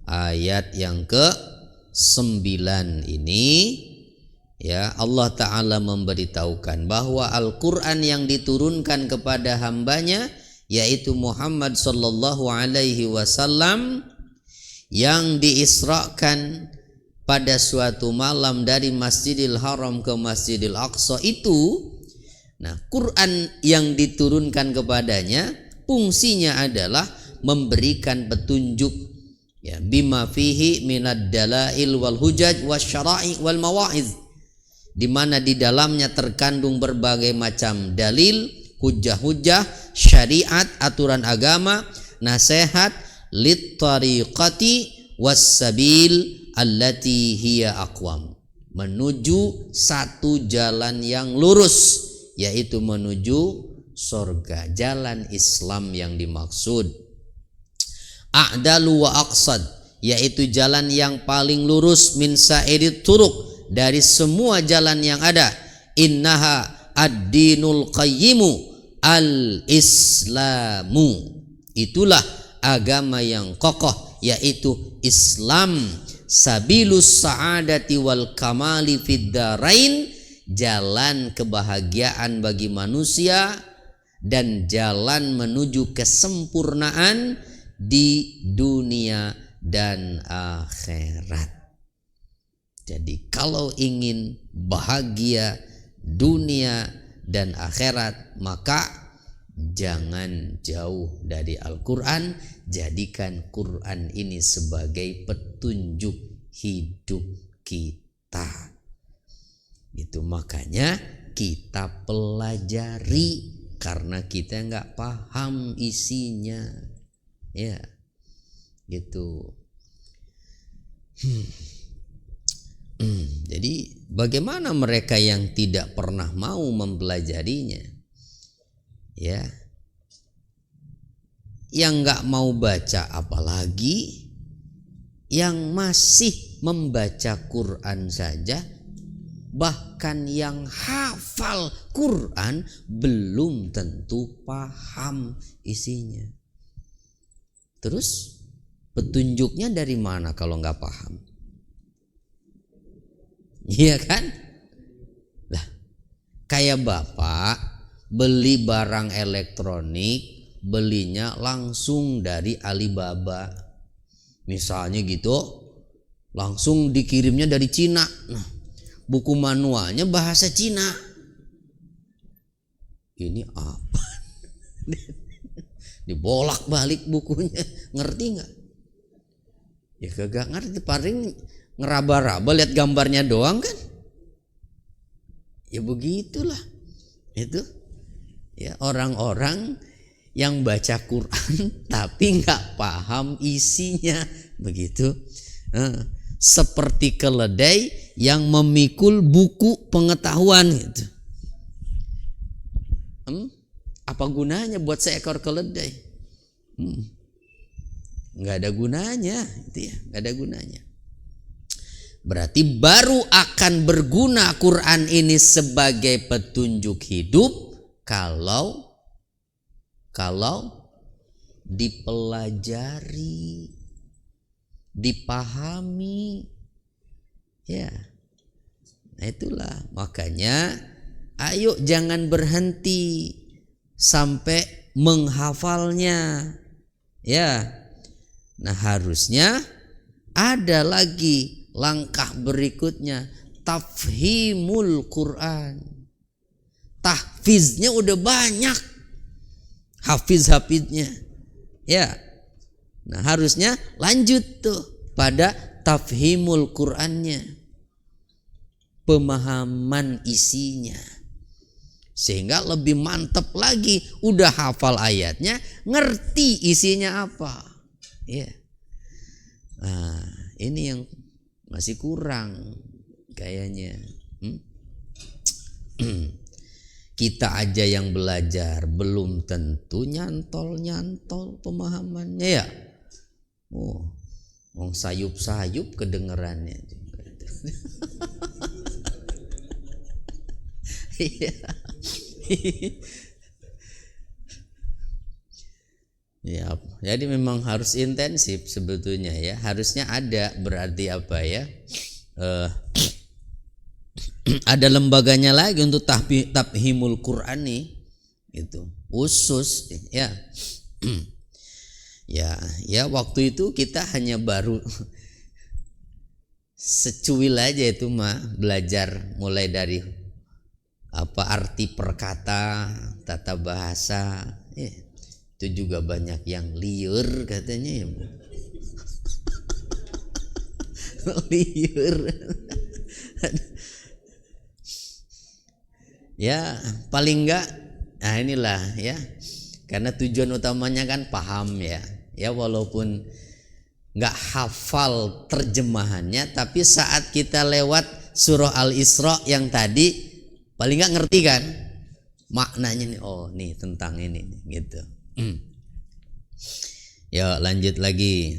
S1: ayat yang ke-9 ini, ya, Allah Ta'ala memberitahukan bahwa Al-Quran yang diturunkan kepada hambanya, yaitu Muhammad sallallahu alaihi wasallam, yang diisrakan pada suatu malam dari Masjidil Haram ke Masjidil Aqsa itu. Nah, Quran yang diturunkan kepadanya fungsinya adalah memberikan petunjuk, ya, bima fihi minad dalail wal hujaj wasyara'i wal mawa'iz, di mana di dalamnya terkandung berbagai macam dalil, hujah-hujah, syariat, aturan agama, nasihat, lit tariqati wassabil allati hiya aqwam, menuju satu jalan yang lurus, yaitu menuju surga, jalan Islam yang dimaksud. A'dalu wa aqsad, yaitu jalan yang paling lurus, min sa'irit turuq, dari semua jalan yang ada. Innaha ad-dinul qayyimu al-islamu, itulah agama yang kokoh, yaitu Islam. Sabilus sa'adati wal kamali fid darain, jalan kebahagiaan bagi manusia dan jalan menuju kesempurnaan di dunia dan akhirat. Jadi kalau ingin bahagia dunia dan akhirat, maka jangan jauh dari Al-Quran. Jadikan Quran ini sebagai petunjuk hidup kita. Itu makanya kita pelajari, karena kita nggak paham isinya, ya, gitu. Jadi bagaimana mereka yang tidak pernah mau mempelajarinya, ya, yang nggak mau baca, apalagi yang masih membaca Quran saja, bahkan yang hafal Quran belum tentu paham isinya. Terus petunjuknya dari mana kalau nggak paham? Iya kan? Lah, kayak bapak beli barang elektronik, belinya langsung dari Alibaba, misalnya gitu, langsung dikirimnya dari Cina. Nah, buku manualnya bahasa Cina. Ini apa? Dibolak-balik bukunya, ngerti nggak? Ya kagak ngerti, paling ngeraba-raba lihat gambarnya doang kan? Ya begitulah itu. Ya orang-orang yang baca Quran tapi nggak paham isinya, begitu. Seperti keledai yang memikul buku pengetahuan gitu. Apa gunanya buat seekor keledai? Nggak ada gunanya, itu ya, nggak ada gunanya. Berarti baru akan berguna Quran ini sebagai petunjuk hidup kalau dipelajari, dipahami, ya. Nah itulah makanya ayo jangan berhenti sampai menghafalnya, ya. Nah harusnya ada lagi langkah berikutnya, tafhimul Quran. Tahfiznya udah banyak, hafiz-hafiznya, ya. Nah harusnya lanjut tuh pada tafhimul Qurannya, pemahaman isinya, sehingga lebih mantap lagi. Udah hafal ayatnya, ngerti isinya apa, ya. Nah ini yang masih kurang kayaknya. Kita aja yang belajar belum tentu nyantol pemahamannya, ya. Wong sayup-sayup kedengerannya juga. Ya, jadi memang harus intensif sebetulnya, ya. Harusnya ada, berarti apa ya? Ada lembaganya lagi untuk tafhimul Quran nih, gitu, khusus, ya. Ya waktu itu kita hanya baru secuil aja itu mah, belajar mulai dari apa arti perkata, tata bahasa, ya. Itu juga banyak yang liur katanya, ya. Liur. Ya paling enggak, nah inilah ya, karena tujuan utamanya kan paham, ya. Ya walaupun enggak hafal terjemahannya, tapi saat kita lewat surah Al-Isra yang tadi, paling enggak ngerti kan maknanya nih, oh nih tentang ini nih, gitu. Ya lanjut lagi.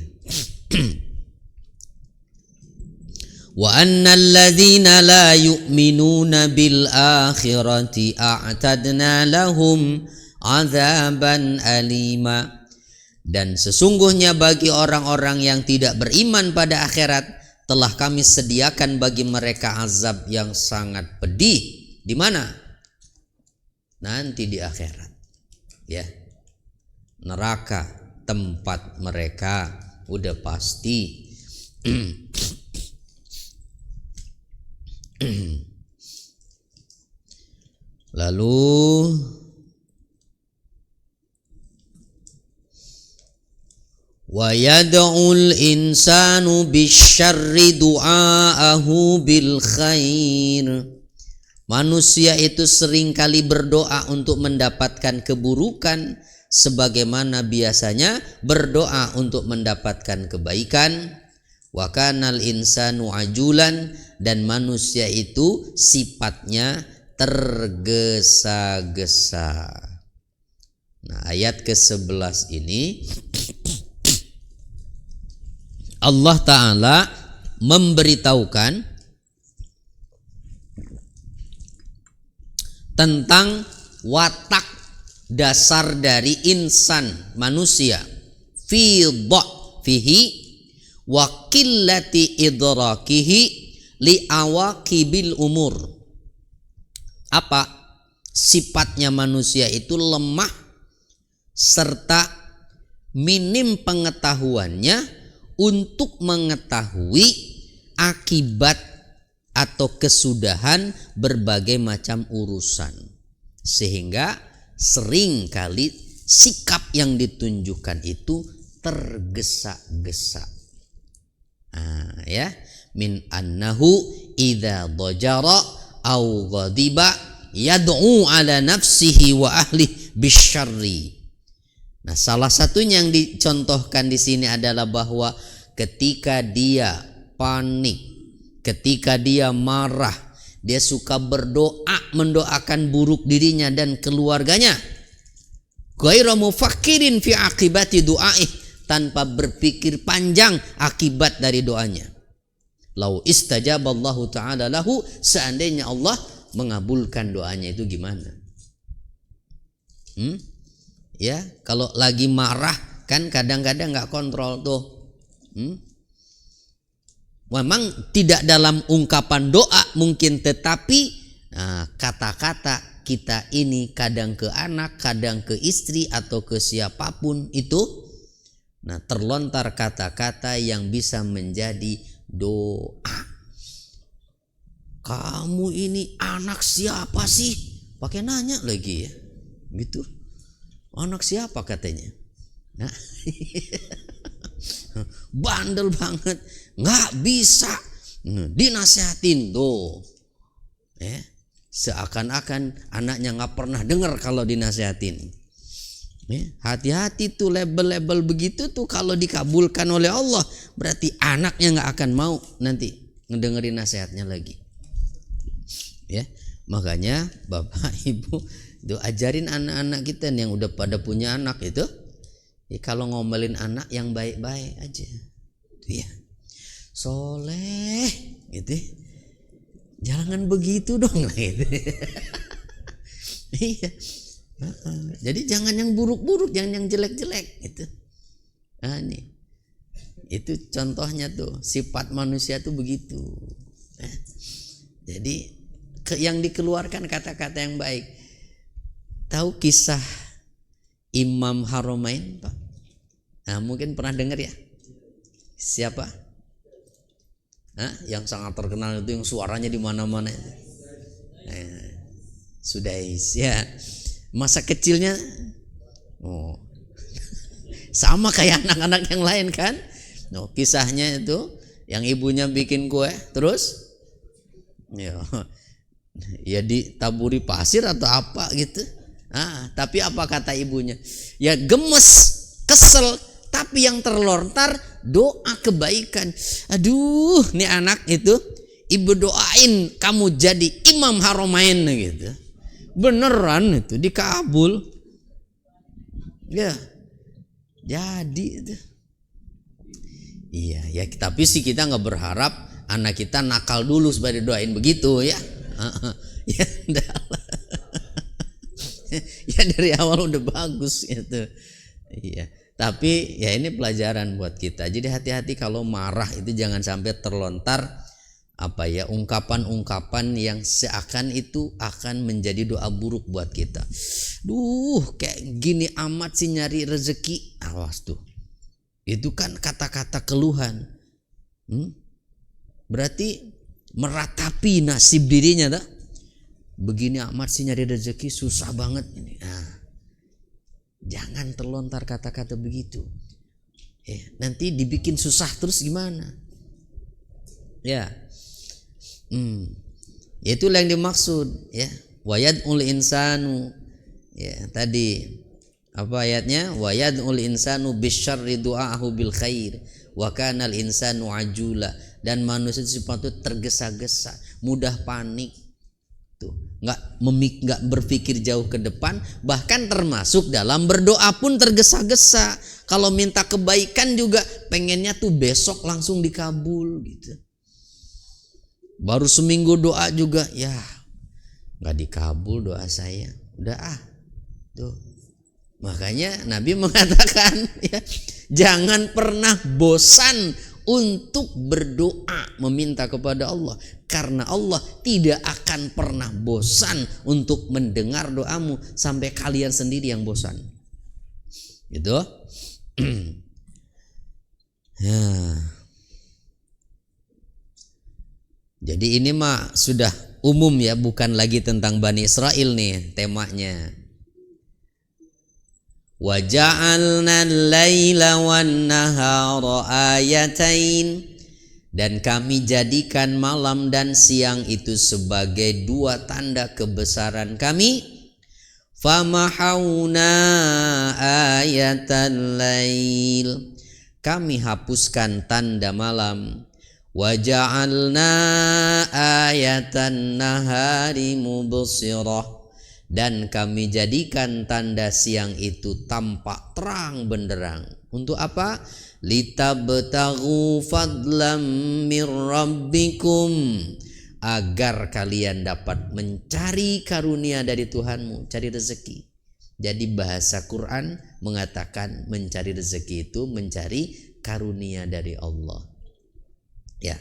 S1: Wa annal ladzina la yu'minuna bil akhirati a'tadna lahum azaban alima. Dan sesungguhnya bagi orang-orang yang tidak beriman pada akhirat telah kami sediakan bagi mereka azab yang sangat pedih. Di mana? Nanti di akhirat, ya. Neraka tempat mereka udah pasti. Lalu wa yad'ul insanu bisyarri du'aahu bil khair. Manusia itu seringkali berdoa untuk mendapatkan keburukan, sebagaimana biasanya berdoa untuk mendapatkan kebaikan. Wa kanal insanu ajulan, dan manusia itu sifatnya tergesa-gesa. Nah, ayat ke-11 ini Allah Ta'ala memberitahukan tentang watak dasar dari insan manusia fi dha'fihi wa qillati idrakihi li awaqibil umur. Apa sifatnya manusia itu? Lemah serta minim pengetahuannya untuk mengetahui akibat atau kesudahan berbagai macam urusan, sehingga sering kali sikap yang ditunjukkan itu tergesa-gesa. Ya, min annahu idza dhajara au ghadiba yad'u ala nafsihi wa ahli bisyarri. Nah, salah satunya yang dicontohkan di sini adalah bahwa ketika dia panik, ketika dia marah, dia suka berdoa, mendoakan buruk dirinya dan keluarganya. Ghairu mufakkirin fi aqibati du'aih, tanpa berpikir panjang akibat dari doanya. Lau istajaballahu ta'ala lahu, seandainya Allah mengabulkan doanya itu gimana? Ya, kalau lagi marah kan kadang-kadang nggak kontrol tuh. Memang tidak dalam ungkapan doa mungkin, tetapi kata-kata kita ini kadang ke anak, kadang ke istri atau ke siapapun itu, nah terlontar kata-kata yang bisa menjadi doa. Kamu ini anak siapa sih? Pakai nanya lagi ya, gitu. Anak siapa katanya? Nah, bandel banget, nggak bisa dinasehatin tuh. Seakan-akan anaknya nggak pernah dengar kalau dinasehatin. Hati-hati tuh label-label begitu tuh, kalau dikabulkan oleh Allah berarti anaknya nggak akan mau nanti ngedengerin nasihatnya lagi. Ya, makanya Bapak Ibu itu ajarin anak-anak kita yang udah pada punya anak itu, ya kalau ngomelin anak yang baik-baik aja, ya soleh, gitu. Jangan begitu dong, gitu. Iya. Jadi jangan yang buruk-buruk, jangan yang jelek-jelek, gitu. Nah, nih, itu contohnya tuh, sifat manusia tuh begitu. Jadi yang dikeluarkan kata-kata yang baik. Tahu kisah Imam Haramain, Pak? Nah, mungkin pernah dengar ya. Siapa? Yang sangat terkenal itu, yang suaranya di mana-mana. Sudais ya. Masa kecilnya sama kayak anak-anak yang lain kan? Kisahnya itu yang ibunya bikin kue, terus ya ditaburi pasir atau apa gitu. Tapi apa kata ibunya? Ya gemes, kesel, tapi yang terlontar doa kebaikan. Aduh, nih anak itu ibu doain kamu jadi Imam Haramain gitu. Beneran itu dikabul. Ya. Jadi itu. Iya, ya tapi sih kita nggak berharap anak kita nakal dulu supaya doain begitu ya. Ya enggak. Ya dari awal udah bagus gitu. Iya. Tapi ya ini pelajaran buat kita. Jadi hati-hati kalau marah itu jangan sampai terlontar ungkapan-ungkapan yang seakan itu akan menjadi doa buruk buat kita. Duh, kayak gini amat sih nyari rezeki. Awas tuh. Itu kan kata-kata keluhan. Berarti meratapi nasib dirinya dah. Begini amat sih nyari rezeki, susah banget ini. Jangan terlontar kata-kata begitu. Nanti dibikin susah terus gimana? Ya. Itulah yang dimaksud ya. Wayad'ul insanu. Ya, tadi apa ayatnya? Wayad'ul insanu bisyarri du'aahu bil khair wa kana al insanu ajula. Dan manusia itu tergesa-gesa, mudah panik. Tuh. nggak berpikir jauh ke depan, bahkan termasuk dalam berdoa pun tergesa-gesa. Kalau minta kebaikan juga pengennya tuh besok langsung dikabul gitu. Baru seminggu doa juga ya nggak dikabul doa saya, udah tuh. Makanya Nabi mengatakan ya, jangan pernah bosan untuk berdoa meminta kepada Allah, karena Allah tidak akan pernah bosan untuk mendengar doamu sampai kalian sendiri yang bosan. Gitu. Ya. Jadi ini mah sudah umum ya, bukan lagi tentang Bani Israel nih temanya. Wa ja'alna al-laila wan-nahara ayatain, dan kami jadikan malam dan siang itu sebagai dua tanda kebesaran kami. Famahawna ayatal lail, kami hapuskan tanda malam. Wa ja'alna ayatan nahari mubsirah, dan kami jadikan tanda siang itu tampak terang benderang. Untuk apa? Litabtaghu fadlam mir rabbikum, agar kalian dapat mencari karunia dari Tuhanmu, cari rezeki. Jadi bahasa Quran mengatakan mencari rezeki itu mencari karunia dari Allah. Ya,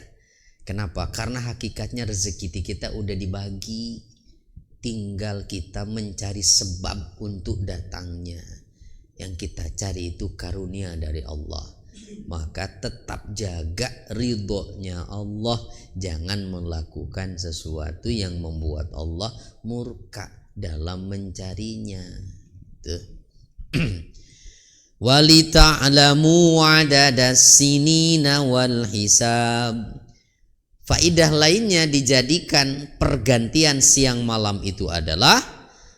S1: kenapa? Karena hakikatnya rezeki kita udah dibagi, tinggal kita mencari sebab untuk datangnya. Yang kita cari itu karunia dari Allah. Maka tetap jaga ridhonya Allah, jangan melakukan sesuatu yang membuat Allah murka dalam mencarinya. Tuh. Walita'lamu adadas sinina wal hisab. Faidah lainnya dijadikan pergantian siang malam itu adalah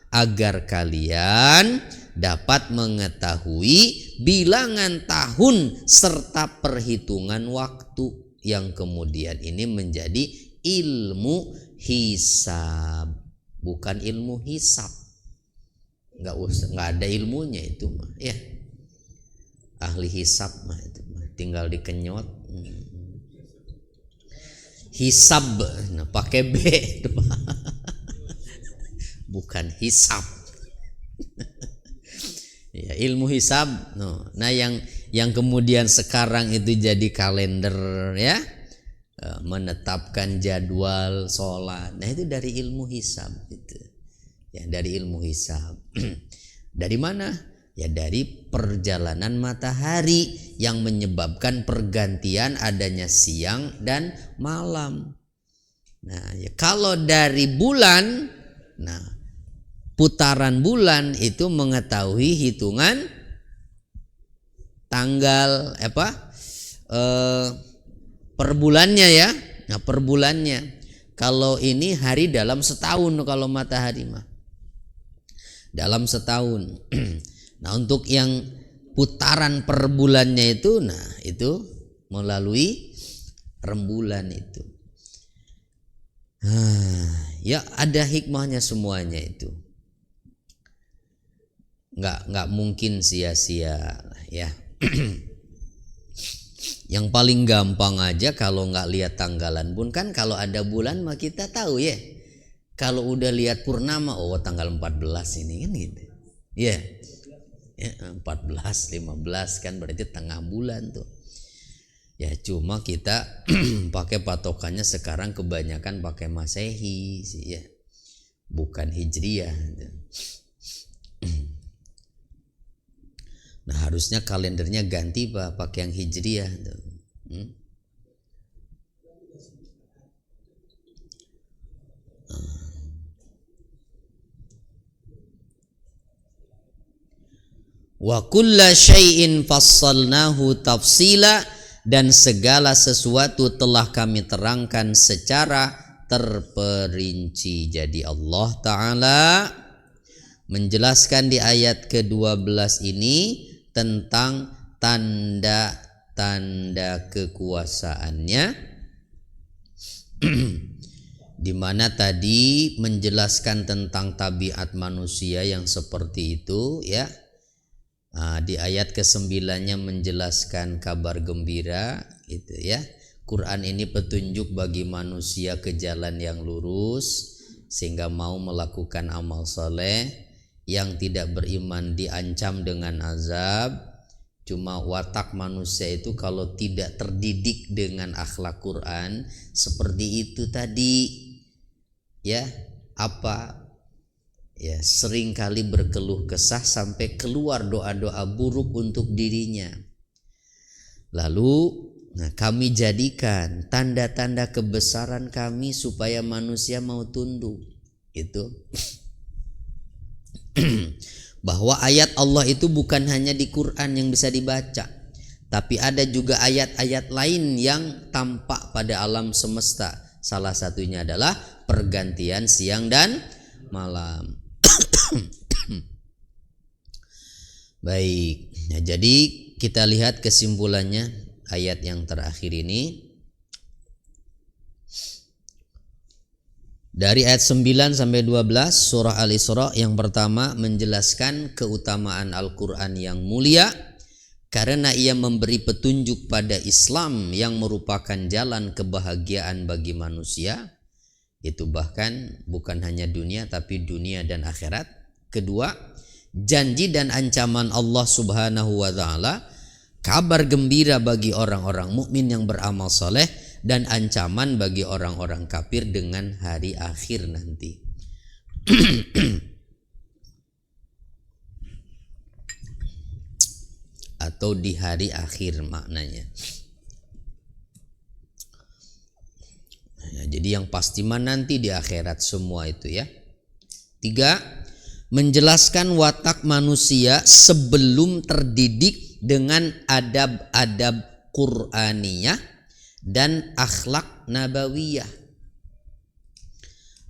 S1: agar kalian dapat mengetahui bilangan tahun serta perhitungan waktu, yang kemudian ini menjadi ilmu hisab, bukan ilmu hisab. Nggak ada ilmunya itu mah ya. Ahli hisab mah itu mah tinggal dikenyot. Hisab, nah pakai B bukan hisab. Ya, ilmu hisab. Nah yang kemudian sekarang itu jadi kalender ya, menetapkan jadwal sholat. Nah itu dari ilmu hisab itu. Ya, dari ilmu hisab. Dari mana? Ya dari perjalanan matahari yang menyebabkan pergantian adanya siang dan malam. Nah, ya kalau dari bulan, nah putaran bulan itu mengetahui hitungan tanggal per bulannya ya. Nah, per bulannya. Kalau ini hari dalam setahun, kalau matahari mah dalam setahun. Nah, untuk yang putaran per bulannya itu, nah itu melalui rembulan itu. Ya ada hikmahnya semuanya itu. Nggak mungkin sia-sia ya. Yang paling gampang aja kalau nggak lihat tanggalan pun kan, kalau ada bulan mah kita tahu ya. Kalau udah lihat purnama, oh tanggal 14 ini kan gitu. Ya. Ya, 14, 15 kan berarti tengah bulan tuh. Ya cuma kita pakai patokannya sekarang kebanyakan pakai Masehi sih ya. Bukan Hijriah. Nah, harusnya kalendernya ganti Pak, pakai yang Hijriah tuh. Wa kulla syai'in fassalnahu tafsila, dan segala sesuatu telah kami terangkan secara terperinci. Jadi Allah Ta'ala menjelaskan di ayat ke-12 ini tentang tanda-tanda kekuasaannya. di mana tadi menjelaskan tentang tabiat manusia yang seperti itu ya. Di ayat ke-9-nya menjelaskan kabar gembira itu ya. Quran ini petunjuk bagi manusia ke jalan yang lurus sehingga mau melakukan amal soleh. Yang tidak beriman diancam dengan azab. Cuma watak manusia itu kalau tidak terdidik dengan akhlak Quran seperti itu tadi ya, apa ya, seringkali berkeluh kesah sampai keluar doa-doa buruk untuk dirinya. Lalu kami jadikan tanda-tanda kebesaran kami supaya manusia mau tunduk. Itu bahwa ayat Allah itu bukan hanya di Quran yang bisa dibaca, tapi ada juga ayat-ayat lain yang tampak pada alam semesta. Salah satunya adalah pergantian siang dan malam. Baik, jadi kita lihat kesimpulannya ayat yang terakhir ini. Dari ayat 9 sampai 12 surah Al-Isra yang pertama menjelaskan keutamaan Al-Quran yang mulia karena ia memberi petunjuk pada Islam yang merupakan jalan kebahagiaan bagi manusia. Itu bahkan bukan hanya dunia tapi dunia dan akhirat. Kedua, janji dan ancaman Allah Subhanahu wa taala, kabar gembira bagi orang-orang mukmin yang beramal soleh, dan ancaman bagi orang-orang kafir dengan hari akhir nanti. Atau di hari akhir maknanya. Jadi yang pasti nanti di akhirat semua itu ya. 3. Menjelaskan watak manusia sebelum terdidik dengan adab-adab Qur'aniyah dan akhlak nabawiyah.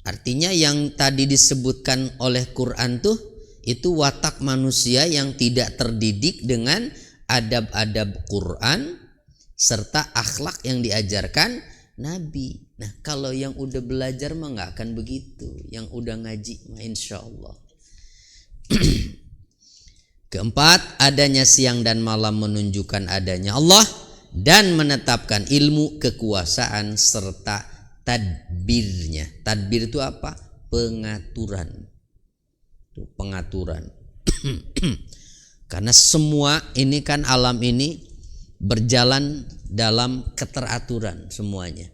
S1: Artinya yang tadi disebutkan oleh Quran tuh itu watak manusia yang tidak terdidik dengan adab-adab Quran serta akhlak yang diajarkan Nabi. Nah, kalau yang udah belajar mah nggak akan begitu. Yang udah ngaji mah insya Allah. Keempat, adanya siang dan malam menunjukkan adanya Allah dan menetapkan ilmu, kekuasaan serta tadbirnya. Tadbir itu apa? Pengaturan. Pengaturan. Karena semua ini kan alam ini berjalan dalam keteraturan semuanya.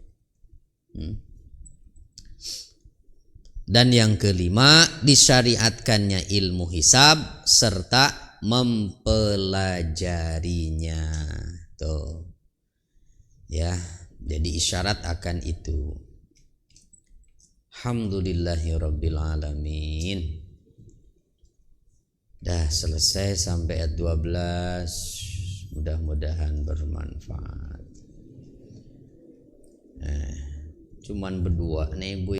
S1: Dan yang kelima, disyariatkannya ilmu hisab serta mempelajarinya. Tuh. Ya, jadi isyarat akan itu. Alhamdulillahirabbil alamin. Dah selesai sampai ayat 12. Mudah-mudahan bermanfaat. Cuman berdua nih Ibu.